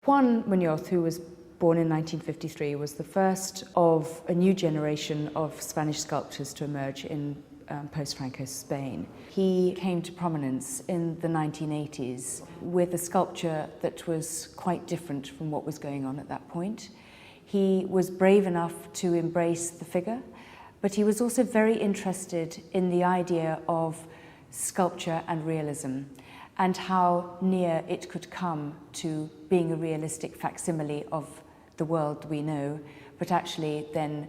Juan Munoz, who was born in 1953, was the first of a new generation of Spanish sculptors to emerge in post-Franco Spain. He came to prominence in the 1980s with a sculpture that was quite different from what was going on at that point. He was brave enough to embrace the figure, but he was also very interested in the idea of sculpture and realism and how near it could come to being a realistic facsimile of the world we know, but actually then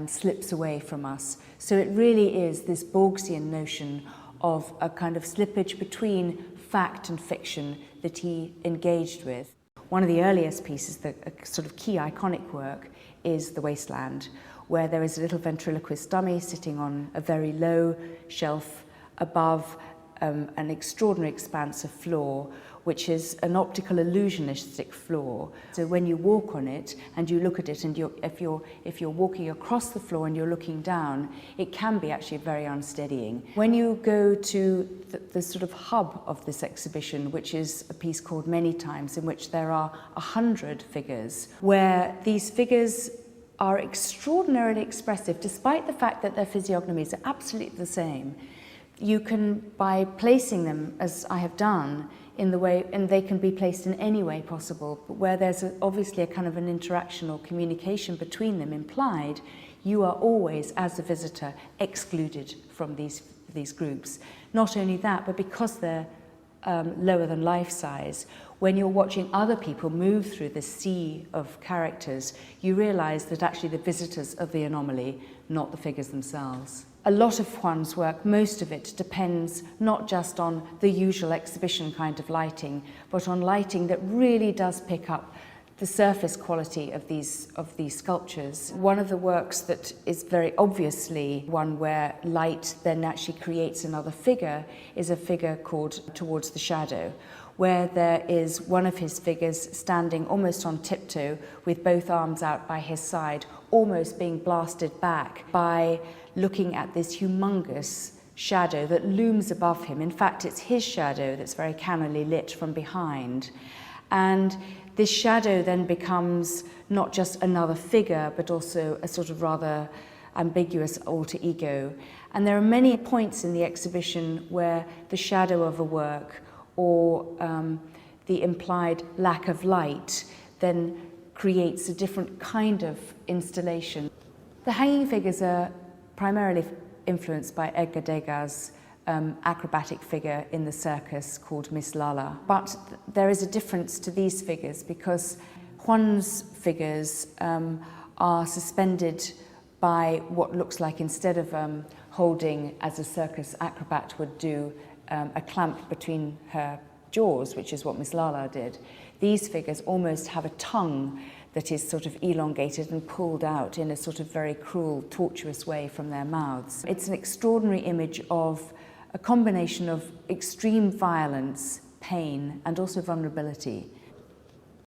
slips away from us. So it really is this Borgesian notion of a kind of slippage between fact and fiction that he engaged with. One of the earliest pieces, a sort of key iconic work, is The Wasteland, where there is a little ventriloquist dummy sitting on a very low shelf above an extraordinary expanse of floor, which is an optical illusionistic floor. So when you walk on it and you look at it, and if you're walking across the floor and you're looking down, it can be actually very unsteadying. When you go to the sort of hub of this exhibition, which is a piece called Many Times, in which there are 100 figures, where these figures are extraordinarily expressive, despite the fact that their physiognomies are absolutely the same. You can, by placing them, as I have done, in the way, and they can be placed in any way possible, but where there's obviously a kind of an interaction or communication between them implied, you are always, as a visitor, excluded from these groups. Not only that, but because they're lower than life size, when you're watching other people move through the sea of characters, you realize that actually the visitors are the anomaly, not the figures themselves. A lot of Juan's work, most of it, depends not just on the usual exhibition kind of lighting, but on lighting that really does pick up the surface quality of these sculptures. One of the works that is very obviously one where light then actually creates another figure is a figure called Towards the Shadow, where there is one of his figures standing almost on tiptoe with both arms out by his side, almost being blasted back by looking at this humongous shadow that looms above him. In fact, it's his shadow that's very cannily lit from behind. And this shadow then becomes not just another figure, but also a sort of rather ambiguous alter ego. And there are many points in the exhibition where the shadow of a work or the implied lack of light then creates a different kind of installation. The hanging figures are primarily influenced by Edgar Degas' acrobatic figure in the circus called Miss Lala. But there is a difference to these figures because Juan's figures are suspended by what looks like, instead of holding, as a circus acrobat would do, a clamp between her jaws, which is what Miss Lala did. These figures almost have a tongue that is sort of elongated and pulled out in a sort of very cruel, tortuous way from their mouths. It's an extraordinary image of a combination of extreme violence, pain, and also vulnerability.